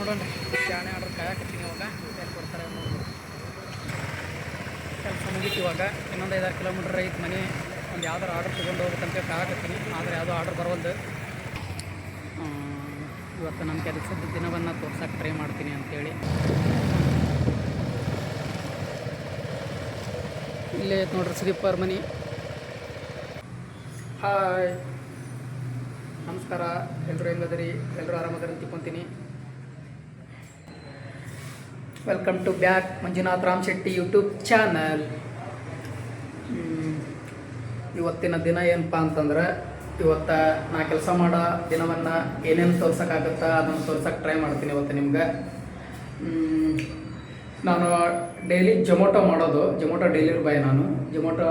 ನೋಡೋಣ ಜಾಣೆ ಆರ್ಡ್ರ್ ಕಾಯಕತ್ತೀನಿ. ಇವಾಗ ಏನು ಕೊಡ್ತಾರೆ ನೋಡ್ಬೋದು. ಕೆಲಸ ಮುಗೀತು. ಇವಾಗ ಇನ್ನೊಂದು 5-6 ಕಿಲೋಮೀಟ್ರ್ ಐತೆ ಮನೆ. ಒಂದು ಯಾವ್ದಾರು ಆರ್ಡ್ರ್ ತೊಗೊಂಡು ಹೋಗ್ಬೇಕಂತ ಕಾಯಕತ್ತೀನಿ. ಆದರೆ ಯಾವುದೋ ಆರ್ಡ್ರ್ ಬರೋದು. ಇವತ್ತು ನಮ್ಮ ಕೆಲಸದ ದಿನವನ್ನು ತೋರ್ಸೋಕೆ ಟ್ರೈ ಮಾಡ್ತೀನಿ ಅಂಥೇಳಿ. ಇಲ್ಲೇ ಐತೆ ನೋಡ್ರಿ ಸ್ಲೀಪರ್ ಮನಿ. ಹಾಯ್, ನಮಸ್ಕಾರ. ಎಲ್ಲರೂ ಹೆಂಗದ್ರಿ? ಎಲ್ಲರೂ ಆರಾಮದಾರ ಅಂತ ತಿಳ್ಕೊತೀನಿ. Welcome to back Manjunath Ram Shetty YouTube channel. ಇವತ್ತಿನ ದಿನ ಏನಪ್ಪ ಅಂತಂದ್ರೆ, ಇವತ್ತು ನಾ ಕೆಲಸ ಮಾಡೋ ದಿನವನ್ನು ಏನೇನು ತೋರ್ಸೋಕ್ಕಾಗುತ್ತಾ ಅದನ್ನು ತೋರ್ಸೋಕೆ ಟ್ರೈ ಮಾಡ್ತೀನಿ ಇವತ್ತು ನಿಮ್ಗೆ. ನಾನು ಡೈಲಿ ಜೊಮೊಟೊ ಮಾಡೋದು, ಜೊಮೊಟೊ ಡೆಲಿವರಿ ಬಾಯ್. ನಾನು ಜೊಮೊಟೊ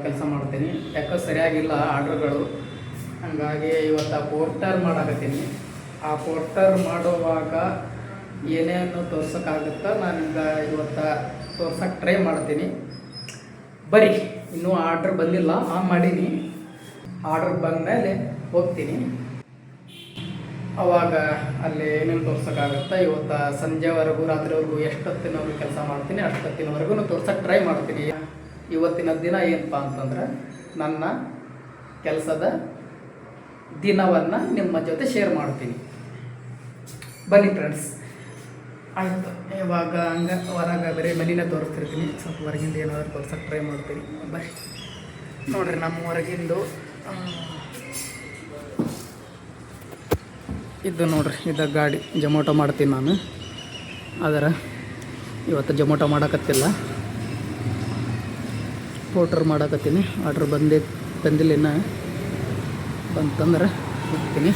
ಕೆಲಸ ಮಾಡ್ತೀನಿ. ಯಾಕೋ ಸರಿಯಾಗಿಲ್ಲ ಆರ್ಡ್ರ್ಗಳು, ಹಾಗಾಗಿ ಇವತ್ತು ಪೋರ್ಟರ್ ಮಾಡಾಕತ್ತೀನಿ. ಆ ಪೋರ್ಟರ್ ಮಾಡುವಾಗ ಏನೇನು ತೋರ್ಸೋಕ್ಕಾಗುತ್ತೋ ನಾನು ಇವತ್ತು ತೋರ್ಸೋಕೆ ಟ್ರೈ ಮಾಡ್ತೀನಿ. ಬರೀ ಇನ್ನೂ ಆರ್ಡ್ರ್ ಬಂದಿಲ್ಲ, ಆನ್ ಮಾಡೀನಿ. ಆರ್ಡ್ರ್ ಬಂದಮೇಲೆ ಹೋಗ್ತೀನಿ. ಅವಾಗ ಅಲ್ಲಿ ಏನೇನು ತೋರ್ಸೋಕ್ಕಾಗುತ್ತಾ ಇವತ್ತು ಸಂಜೆವರೆಗೂ ರಾತ್ರಿವರೆಗೂ ಎಷ್ಟೊತ್ತಿನವರೆಗೂ ಕೆಲಸ ಮಾಡ್ತೀನಿ ಅಷ್ಟೊತ್ತಿನವರೆಗೂ ತೋರ್ಸೋಕೆ ಟ್ರೈ ಮಾಡ್ತೀನಿ. ಇವತ್ತಿನ ದಿನ ಏನಪ್ಪ ಅಂತಂದ್ರೆ, ನನ್ನ ಕೆಲಸದ ದಿನವನ್ನು ನಿಮ್ಮ ಜೊತೆ ಶೇರ್ ಮಾಡ್ತೀನಿ. ಬನ್ನಿ ಫ್ರೆಂಡ್ಸ್. ಆಯಿತು, ಇವಾಗ ಹಂಗೆ ಹೊರಗೆ ಬರೀ ಮನೆಯೇ ತೋರಿಸ್ತಿರ್ತೀನಿ. ಸ್ವಲ್ಪ ಹೊರಗಿಂದ ಏನಾದರೂ ತೋರ್ಸೋಕೆ ಟ್ರೈ ಮಾಡ್ತೀನಿ. ಬರ್ರಿ ನೋಡಿರಿ, ನಮ್ಮ ಹೊರಗಿಂದು ಇದು ನೋಡ್ರಿ, ಇದು ಗಾಡಿ ಜೊಮೊಟೊ ಮಾಡ್ತೀನಿ ನಾನು. ಆದರೆ ಇವತ್ತು ಜೊಮೊಟೊ ಮಾಡೋಕತ್ತಿಲ್ಲ, ಪೋರ್ಟರ್ ಮಾಡೋಕತ್ತೀನಿ. ಆರ್ಡ್ರ್ ಬಂದಿಲ್ಲ, ಇನ್ನು ಬಂತಂದ್ರೆ ಹೋಗ್ತೀನಿ.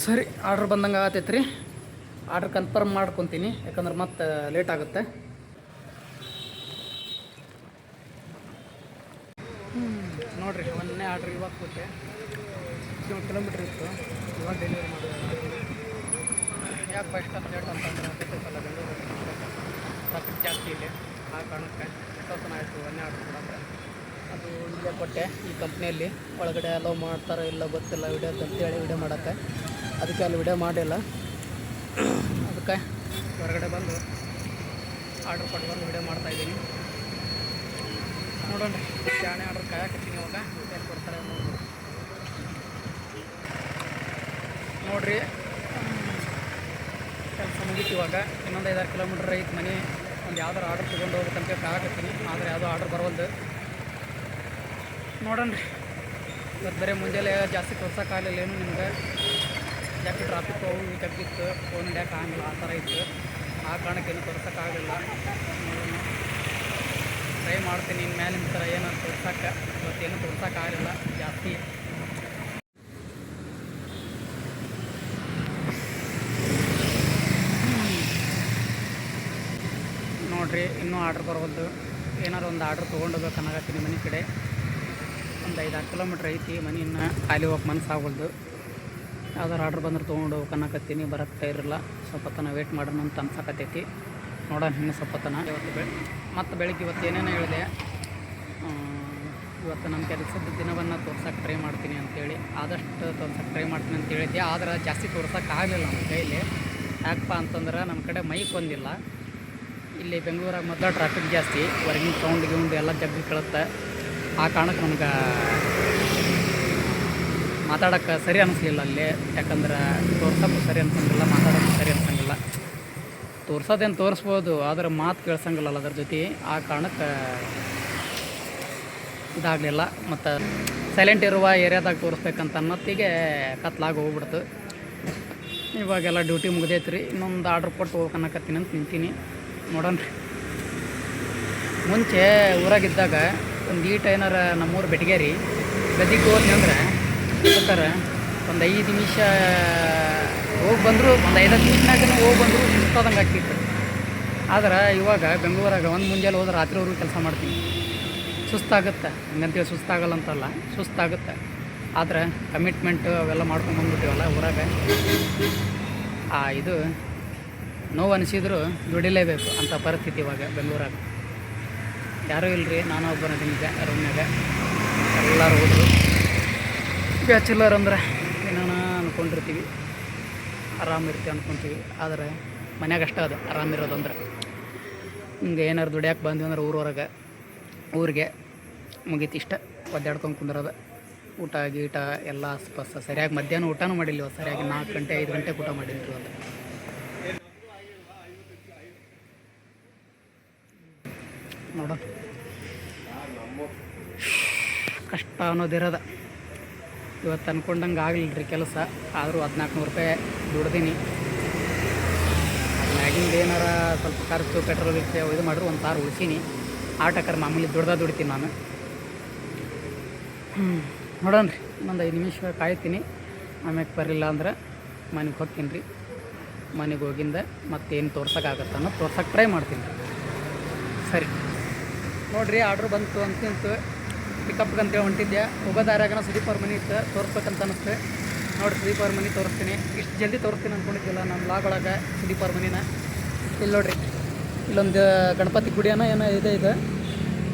ಸರಿ, ಆರ್ಡ್ರ್ ಬಂದಂಗೆ ಆಗತ್ತೈತೆ ರೀ. ಆರ್ಡ್ರ್ ಕನ್ಫರ್ಮ್ ಮಾಡ್ಕೊತೀನಿ, ಯಾಕಂದ್ರೆ ಮತ್ತೆ ಲೇಟ್ ಆಗುತ್ತೆ. ನೋಡಿರಿ, ಒಂದನೇ ಆರ್ಡ್ರ್ ಇವಾಗ ಕೊಟ್ಟೆ. 7 ಕಿಲೋಮೀಟ್ರ್ ಇತ್ತು, ಇವಾಗ ಡೆಲಿವರಿ ಮಾಡೋದು. ಯಾಕೆ ಫಸ್ಟ್ ಅಂತ ಲೇಟ್ ಅಂತಂದ್ರೆ ಗೊತ್ತಿತ್ತಲ್ಲ, ಬೆಂಗಳೂರು ಟ್ರಾಫಿಕ್ ಜಾಸ್ತಿ ಇದೆ. ಆ ಕಾರಣಕ್ಕೆ ಎಷ್ಟೊತ್ತನ ಆಯಿತು ಒಂದನೇ ಆರ್ಡ್ರ್ ಕೊಡೋಕ್ಕೆ. ಅದು ಇಲ್ಲೇ ಕೊಟ್ಟೆ ಈ ಕಂಪ್ನಿಯಲ್ಲಿ. ಒಳಗಡೆ ಅಲೋ ಮಾಡ್ತಾರೋ ಇಲ್ಲ ಗೊತ್ತಿಲ್ಲ ವಿಡಿಯೋಕ್ಕೆ ಅಂತೇಳಿ ವಿಡಿಯೋ ಮಾಡೋಕ್ಕೆ. ಅದಕ್ಕೆ ಅಲ್ಲಿ ವಿಡಿಯೋ ಮಾಡಿಲ್ಲ. ಅದಕ್ಕೆ ಹೊರಗಡೆ ಬಂದು ಆರ್ಡ್ರ್ ಕೊಟ್ಟು ಬಂದು ವಿಡಿಯೋ ಮಾಡ್ತಾಯಿದ್ದೀನಿ. ನೋಡೋಣ, ಜಾಣೆ ಆರ್ಡ್ರ್ ಕಾಯಕತ್ತೀನಿ. ಇವಾಗ ಏನು ಕೊಡ್ತಾರೆ ನೋಡ್ರಿ. ಕೆಲಸ ಮುಗೀತು. ಇವಾಗ ಇನ್ನೊಂದು 5-6 ಕಿಲೋಮೀಟ್ರ್ ಐತೆ ಮನೆ. ಒಂದು ಯಾವ್ದಾರು ಆರ್ಡ್ರ್ ತೊಗೊಂಡು ಹೋಗ್ಬೇಕಂತ ಕಾಯಕತ್ತೀನಿ. ಆದರೆ ಯಾವುದೋ ಆರ್ಡ್ರ್ ಬರೋದು. ನೋಡೋಣ ರೀ. ಇವತ್ತು ಬರೀ ಮುಂಜಾನೆ ಜಾಸ್ತಿ ತೋರ್ಸೋಕ್ಕಾಗಲಿಲ್ಲ ಏನು ನಿಮ್ಗೆ. ಜಾಸ್ತಿ ಟ್ರಾಫಿಕ್ ಹೋಗಿ ಜಗ್ಗಿತ್ತು, ಫೋನ್ ಹಿಡಿಯೋಕೆ ಆಗಲಿಲ್ಲ, ಆ ಥರ ಇತ್ತು. ಆ ಕಾರಣಕ್ಕೆ ಏನು ತೋರ್ಸೋಕ್ಕಾಗಲಿಲ್ಲ. ಟ್ರೈ ಮಾಡ್ತೀನಿ ಇನ್ನು ಮೇಲೆ ನಿಮ್ಮ ಥರ ಏನಾದ್ರು ತೋರ್ಸೋಕ್ಕೆ. ಇವತ್ತೇನು ತೋರ್ಸೋಕ್ಕಾಗಲಿಲ್ಲ ಜಾಸ್ತಿ. ನೋಡಿರಿ, ಇನ್ನೂ ಆರ್ಡ್ರ್ ಬರೋದು. ಏನಾರು ಒಂದು ಆರ್ಡ್ರ್ ತೊಗೊಂಡೋಗ್ಬೇಕು ಅನ್ನಕತ್ತೀನಿ ಮನೆ ಕಡೆ. ಒಂದು 5-6 ಕಿಲೋಮೀಟ್ರ್ ಐತಿ ಮನೆ. ಇನ್ನು ಖಾಲಿ ಹೋಗಕ್ಕೆ ಮನಸ್ಸಾಗೋಲ್ದು. ಯಾವ್ದಾರು ಆರ್ಡ್ರ್ ಬಂದ್ರೆ ತೊಗೊಂಡು ಹೋಗ್ಬೇಕು ಅನ್ನಕತ್ತೀನಿ. ಬರೋಕ್ಕೆ ಇರಲ್ಲ, ಸ್ವಲ್ಪ ತನ ವೇಟ್ ಮಾಡೋಣ ಅಂತ ಅನ್ಸಕತ್ತೈತಿ. ನೋಡೋಣ ಇನ್ನು ಸ್ವಲ್ಪ ತನ. ಇವತ್ತು ಮತ್ತು ಬೆಳಗ್ಗೆ ಇವತ್ತು ಏನೇನೋ ಹೇಳಿದೆ. ಇವತ್ತು ನಮ್ಮ ಕೆಲಸದ ದಿನವನ್ನು ತೋರ್ಸೋಕೆ ಟ್ರೈ ಮಾಡ್ತೀನಿ ಅಂಥೇಳಿ, ಆದಷ್ಟು ತೋರ್ಸೋಕೆ ಟ್ರೈ ಮಾಡ್ತೀನಿ ಅಂತ ಹೇಳಿದ್ದೆ. ಆದರೆ ಜಾಸ್ತಿ ತೋರ್ಸೋಕ್ಕಾಗಲಿಲ್ಲ ನಮ್ಮ ಕೈಯಲ್ಲಿ. ಯಾಕಪ್ಪ ಅಂತಂದ್ರೆ ನಮ್ಮ ಕಡೆ ಮೈಕ್ ಒಂದಿಲ್ಲ. ಇಲ್ಲಿ ಬೆಂಗಳೂರಾಗ ಮೊದಲು ಟ್ರಾಫಿಕ್ ಜಾಸ್ತಿ, ಹೊರಗಿನ ಸೌಂಡ್ ಗಿೌಂಡ್ ಎಲ್ಲ ಜಗ್ಗಿ ಕೇಳುತ್ತೆ. ಆ ಕಾರಣಕ್ಕೆ ನಮ್ಗೆ ಮಾತಾಡೋಕ್ಕೆ ಸರಿ ಅನಿಸ್ಲಿಲ್ಲ ಅಲ್ಲಿ. ಯಾಕಂದ್ರೆ ತೋರ್ಸೋಕ್ಕೂ ಸರಿ ಅನ್ಸಂಗಿಲ್ಲ, ಮಾತಾಡೋಕ್ಕೂ ಸರಿ ಅನ್ಸಂಗಿಲ್ಲ. ತೋರ್ಸೋದೇನು ತೋರಿಸ್ಬೋದು, ಆದರೆ ಮಾತು ಕೇಳ್ಸಂಗಿಲ್ಲ ಅದ್ರ ಜೊತೆ. ಆ ಕಾರಣಕ್ಕೆ ಇದಾಗಲಿಲ್ಲ. ಮತ್ತು ಸೈಲೆಂಟ್ ಇರುವ ಏರಿಯಾದಾಗ ತೋರಿಸ್ಬೇಕಂತ ಅನ್ನೊತ್ತಿಗೆ ಕತ್ಲಾಗಿ ಹೋಗ್ಬಿಡ್ತು. ಇವಾಗೆಲ್ಲ ಡ್ಯೂಟಿ ಮುಗ್ದೈತೆ ರೀ. ಇನ್ನೊಂದು ಆರ್ಡ್ರ್ ಕೊಟ್ಟು ಹೋಗ್ಕನ್ನಕತ್ತೀನಿ ಅಂತ ನಿಂತೀನಿ. ನೋಡೋಣ ರೀ. ಮುಂಚೆ ಊರಾಗಿದ್ದಾಗ ಒಂದು ಏನಾರ ನಮ್ಮೂರು ಬೆಟಗೇರಿ ಗದಿಗೆ ಹೋದ್ನಿ ಅಂದ್ರೆ ಬೇಕಾರೆ ಒಂದು 5 ನಿಮಿಷ ಹೋಗಿ ಬಂದರು, ಒಂದು 5-10 ನಿಮಿಷನಾಗ ಹೋಗಿ ಬಂದರು ಸುಸ್ತಾದಂಗೆ ಆಗ್ತಿತ್ತು. ಆದ್ರೆ ಇವಾಗ ಬೆಂಗಳೂರಾಗ ಒಂದು ಮುಂಜಾನೆ ಹೋದ್ರೆ ರಾತ್ರಿವರೆಗೂ ಕೆಲಸ ಮಾಡ್ತೀನಿ. ಸುಸ್ತಾಗುತ್ತೆ, ಹಂಗಂತೇಳಿ ಸುಸ್ತಾಗಲ್ಲ ಅಂತಲ್ಲ, ಸುಸ್ತಾಗುತ್ತೆ. ಆದರೆ ಕಮಿಟ್ಮೆಂಟು ಅವೆಲ್ಲ ಮಾಡ್ಕೊಂಡು ಬಂದ್ಬಿಟ್ಟಿವಲ್ಲ ಊರಾಗ. ಇದು ನೋವು ಅನಿಸಿದ್ರು ದುಡಿಲೇಬೇಕು ಅಂಥ ಪರಿಸ್ಥಿತಿ ಇವಾಗ ಬೆಂಗಳೂರಾಗ. ಯಾರೂ ಇಲ್ಲರಿ, ನಾನು ಒಬ್ಬನದೀನಿ ಈಗ ರೂಮ್ನಾಗ. ಎಲ್ಲರೂ ಹೋದ್ರು. ಬ್ಯಾಚುಲರ್ ಅಂದ್ರೆ ಏನಾನ ಅಂದ್ಕೊಂಡಿರ್ತೀವಿ, ಆರಾಮಿರ್ತೀವಿ ಅಂದ್ಕೊತೀವಿ. ಆದರೆ ಮನ್ಯಾಗ ಅಷ್ಟೇ ಅದು ಆರಾಮಿರೋದಂದ್ರೆ. ಹಿಂಗೆ ಏನಾರು ದುಡಿಯಾಕೆ ಬಂದ್ವಿ ಅಂದ್ರೆ ಊರಿಗೆ ಮುಗೀತು ಇಷ್ಟ. ಒದ್ದಾಡ್ಕೊಂಡು ಕುಂದ್ರದ. ಊಟ ಗೀಟ ಎಲ್ಲ ಆಸ್ಪಾಸ ಸರಿಯಾಗಿ ಮಧ್ಯಾಹ್ನ ಊಟನೂ ಮಾಡಿಲ್ಲ. ಸರಿಯಾಗಿ 4 ಗಂಟೆ 5 ಗಂಟೆಗೆ ಊಟ ಮಾಡಿದ್ವಿ ಅದು. ನೋಡ ಕಷ್ಟ ಅನ್ನೋದಿರೋದ. ಇವತ್ತು ಅಂದ್ಕೊಂಡಂಗೆ ಆಗಲಿಲ್ಲ ರೀ ಕೆಲಸ. ಆದರೂ 1400 ರೂಪಾಯಿ ದುಡ್ದೀನಿ. ಮ್ಯಾಗಿಂದ ಏನಾರ ಸ್ವಲ್ಪ ಖರ್ಚು ಪೆಟ್ರೋಲ್ ಇದು ಮಾಡ್ರೆ 1000 ಉಳಿಸೀನಿ. ಆಟಕ್ಕರ ಮಾಮೂಲಿ ದುಡ್ತೀನಿ ನಾನು. ನೋಡೋಣ ರೀ, ಇನ್ನೊಂದು 5 ನಿಮಿಷ ಕಾಯ್ತೀನಿ. ಆಮ್ಯಾಕೆ ಬರಲಿಲ್ಲ ಅಂದ್ರೆ ಮನೆಗೆ ಹೋಗ್ತೀನಿ ರೀ. ಮನೆಗೆ ಹೋಗಿಂದ ಮತ್ತೇನು ತೋರ್ಸೋಕ್ಕಾಗತ್ತೆ ಅನ್ನೋದು ತೋರ್ಸೋಕೆ ಟ್ರೈ ಮಾಡ್ತೀನಿ ರೀ. ಸರಿ ನೋಡಿರಿ, ಆರ್ಡ್ರ್ ಬಂತು ಅಂತಿಂತು. ಪಿಕಪ್ಗೆ ಅಂತೇಳಿ ಹೊಂಟಿದ್ದೆ. ಹೋಗೋದಾರಾಗನ ಸುದೀಪ್ ಅವ್ರ ಮನೆ ಇತ್ತು, ತೋರಿಸ್ಬೇಕಂತ ಅನ್ನಿಸ್ತು. ನೋಡಿ ಸುದೀಪ್ ಅವ್ರ ಮನೆ ತೋರಿಸ್ತೀನಿ. ಇಷ್ಟು ಜಲ್ದಿ ತೋರಿಸ್ತೀನಿ ಅಂದ್ಕೊಂಡಿದ್ದಿಲ್ಲ ನಮ್ಮ ಲಾಗ್ ಒಳಗೆ ಸುದೀಪ್ ಅವ್ರ ಮನಿನ. ಇಲ್ಲಿ ನೋಡಿರಿ, ಇಲ್ಲೊಂದು ಗಣಪತಿ ಗುಡಿ ಏನೋ ಇದೆ.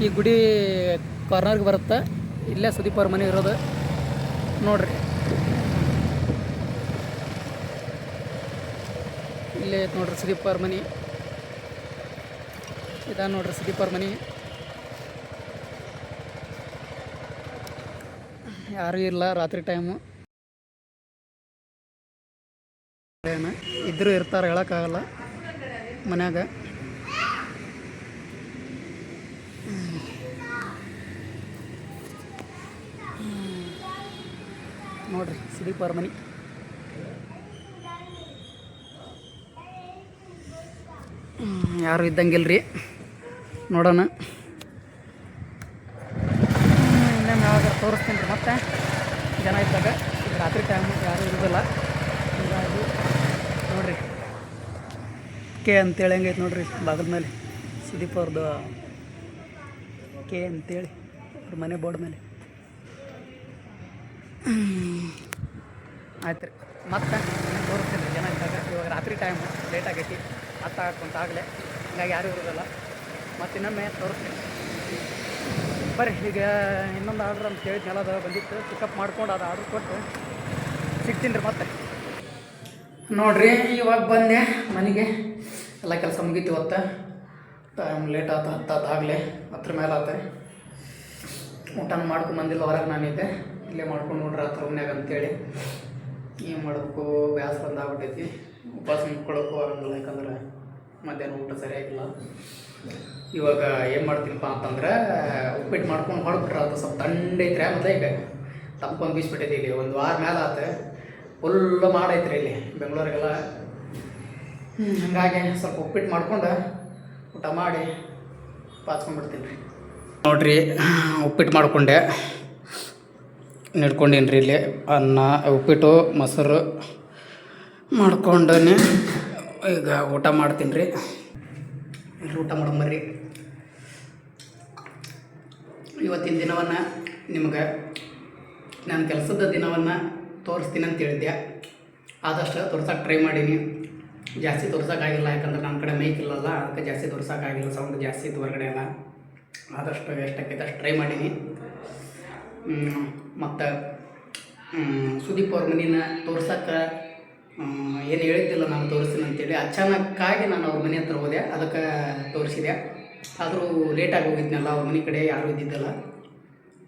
ಈ ಗುಡಿ ಕಾರ್ನರ್ಗೆ ಬರುತ್ತೆ. ಇಲ್ಲೇ ಸುದೀಪ್ ಅವ್ರ ಮನೆ ಇರೋದು ನೋಡಿರಿ. ಇಲ್ಲೇ ನೋಡ್ರಿ ಸುದೀಪ್ ಅವ್ರ ಮನೆ. ಇದಾ ನೋಡ್ರಿ ಸುದೀಪ್ ಅವ್ರ ಮನೆ. ಯಾರೂ ಇಲ್ಲ ರಾತ್ರಿ ಟೈಮು. ಇದ್ದರೂ ಇರ್ತಾರೆ, ಹೇಳೋಕ್ಕಾಗಲ್ಲ ಮನ್ಯಾಗ. ನೋಡ್ರಿ ಸುದೀಪ್ ಅವ್ರ ಮನೆ. ಯಾರು ಇದ್ದಂಗಿಲ್ರಿ. ನೋಡೋಣ ಇನ್ನೇನು ಯಾವಾಗ ತೋರಿಸ್ತೀನಿ ರೀ. ಮತ್ತೆ ಜನ ಇದ್ದಾಗ ಈಗ ರಾತ್ರಿ ಟೈಮು ಯಾರೂ ಇರೋದಿಲ್ಲ. ಹೀಗಾಗಿ ನೋಡಿರಿ ಕೆ ಅಂತೇಳಿ ಹೆಂಗೈತೆ ನೋಡಿರಿ ಬಾಗಿಲ ಮೇಲೆ ಸುದೀಪ್ ಅವ್ರದ್ದು ಕೆ ಅಂತೇಳಿ ಅವ್ರ ಮನೆ ಬೋರ್ಡ್ ಮೇಲೆ. ಆಯ್ತು ರೀ, ಮತ್ತೆ ತೋರಿಸ್ತೀನಿ ರೀ ಜನ ಇದ್ದಾಗ. ಇವಾಗ ರಾತ್ರಿ ಟೈಮು ಲೇಟ್ ಆಗೈತಿ, ಆಗಲೇ ಹೀಗಾಗಿ ಯಾರೂ ಇರೋದಿಲ್ಲ. ಮತ್ತು ಇನ್ನೊಮ್ಮೆ ತೋರಿಸ್ತೀನಿ ಬರ್ರಿ. ಈಗ ಇನ್ನೊಂದು ಆರ್ಡ್ರ್ ಅಂತ ಕೇಳಿದ್ನೆಲ್ಲ ಅದು ಬಂದಿತ್ತು. ಪಿಕಪ್ ಮಾಡ್ಕೊಂಡು ಅದು ಆರ್ಡ್ರ್ ಕೊಟ್ಟು ಸಿಗ್ತೀನಿ ರೀ ಮತ್ತೆ. ನೋಡಿರಿ ಇವಾಗ ಬಂದೆ ಮನೆಗೆ. ಎಲ್ಲ ಕೆಲಸ ಮುಗೀತು ಇವತ್ತು. ಟೈಮ್ ಲೇಟ್ ಆತ, 10 ಆಗಲೇ 10 ಮೇಲೆ ಆತ. ಊಟನ ಮಾಡ್ಕೊಂಡು ಬಂದಿಲ್ಲ, ಹೊರಗೆ ನಾನಿದ್ದೆ. ಇಲ್ಲೇ ಮಾಡ್ಕೊಂಡು ನೋಡ್ರಿ ಆತ ರೂಮ್ನಾಗ ಅಂತೇಳಿ. ಏನು ಮಾಡಬೇಕು, ಬ್ಯಾಸ್ ಬಂದಾಗ್ಬಿಟ್ಟೈತಿ. ಉಪವಾಸ ಮುಟ್ಕೊಳ್ಳೋಕ್ಕೂ ಆಗಲ್ಲ, ಯಾಕಂದ್ರೆ ಮಧ್ಯಾಹ್ನ ಊಟ ಸರಿಯಾಗಿಲ್ಲ. ಇವಾಗ ಏನು ಮಾಡ್ತೀನಪ್ಪ ಅಂತಂದ್ರೆ ಉಪ್ಪಿಟ್ಟು ಮಾಡ್ಕೊಂಡು ಹೊಡ್ಬಿಟ್ರೆ ಆತ. ಸ್ವಲ್ಪ ತಂಡೈತ್ರಿ ಮತ್ತು ಈಗ ತಂಪೊಂದು ಬೀಸ್ಬಿಟ್ಟೈತಿ. ಇಲ್ಲಿ 1 ವಾರ ಮೇಲೆ ಆತ. ಫುಲ್ಲು ಮಾಡೈತ್ರಿ ಇಲ್ಲಿ ಬೆಂಗಳೂರಿಗೆಲ್ಲ. ಹಂಗಾಗಿ ಸ್ವಲ್ಪ ಉಪ್ಪಿಟ್ಟು ಮಾಡ್ಕೊಂಡು ಊಟ ಮಾಡಿ ಪಾಚ್ಕೊಂಡ್ಬಿಡ್ತೀನಿ ರೀ. ನೋಡಿರಿ ಉಪ್ಪಿಟ್ಟು ಮಾಡಿಕೊಂಡೆ, ನಿಡ್ಕೊಂಡೀನಿ ರೀ. ಇಲ್ಲಿ ಅನ್ನ, ಉಪ್ಪಿಟ್ಟು, ಮೊಸರು ಮಾಡ್ಕೊಂಡೇ ಈಗ ಊಟ ಮಾಡ್ತೀನಿ ರೀ. ಇಲ್ಲಿ ಊಟ ಮಾಡಂಬರ್ರಿ. ಇವತ್ತಿನ ದಿನವನ್ನು ನಿಮ್ಗೆ ನಾನು ಕೆಲಸದ ದಿನವನ್ನು ತೋರಿಸ್ತೀನಿ ಅಂತ ಹೇಳಿದ್ದೆ. ಆದಷ್ಟು ತೋರ್ಸೋಕೆ ಟ್ರೈ ಮಾಡೀನಿ. ಜಾಸ್ತಿ ತೋರ್ಸೋಕ್ಕಾಗಿಲ್ಲ, ಯಾಕಂದ್ರೆ ನನ್ನ ಕಡೆ ಮೈಕ್ ಇಲ್ಲಲ್ಲ, ಅದಕ್ಕೆ ಜಾಸ್ತಿ ತೋರ್ಸೋಕ್ಕಾಗಿಲ್ಲ. ಸೌಂಡ್ ಜಾಸ್ತಿ ಇತ್ತು ಹೊರಗಡೆ ಎಲ್ಲ. ಆದಷ್ಟು ಎಷ್ಟಕ್ಕೈತೆ ಅಷ್ಟು ಟ್ರೈ ಮಾಡೀನಿ. ಮತ್ತು ಸುದೀಪ್ ಅವ್ರ ಮನೇನ ತೋರ್ಸೋಕ್ಕೆ ಏನು ಹೇಳಿದ್ದಿಲ್ಲ ನಾನು ತೋರಿಸ್ತೀನಿ ಅಂತೇಳಿ. ಅಚಾನಕ್ಕಾಗಿ ನಾನು ಅವ್ರ ಮನೆ ಹತ್ರ ಹೋದೆ, ಅದಕ್ಕೆ ತೋರಿಸಿದೆ. ಆದರೂ ಲೇಟಾಗಿ ಹೋಗಿದ್ನಲ್ಲ, ಅವ್ರ ಮನೆ ಕಡೆ ಯಾರೂ ಇದ್ದಿದ್ದಲ್ಲ.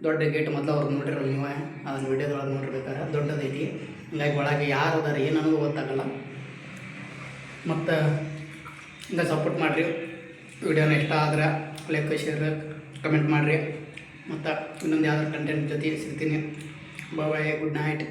ದೊಡ್ಡ ಗೇಟ್ ಮೊದಲು ಅವ್ರು ನೋಡಿರಲ್ಲ ನೀವು, ಅದನ್ನು ವಿಡಿಯೋದೊಳಗೆ ನೋಡಿರ್ಬೇಕಾರೆ ದೊಡ್ಡದೈತಿ. ಹೀಗಾಗಿ ಒಳಗೆ ಯಾರು ಅದಾರ ಏನು ಅನ್ನೋದು ಗೊತ್ತಾಗಲ್ಲ. ಮತ್ತು ಹಿಂಗೆ ಸಪೋರ್ಟ್ ಮಾಡಿರಿ. ವಿಡಿಯೋನ ಇಷ್ಟ ಆದ್ರೆ ಲೈಕ್, ಶೇರ್, ಕಮೆಂಟ್ ಮಾಡಿರಿ. ಮತ್ತು ಇನ್ನೊಂದು ಯಾವ್ದಾರು ಕಂಟೆಂಟ್ ಜೊತೆ ಸಿಗ್ತೀನಿ. ಬಾಯ್, ಗುಡ್ ನೈಟ್.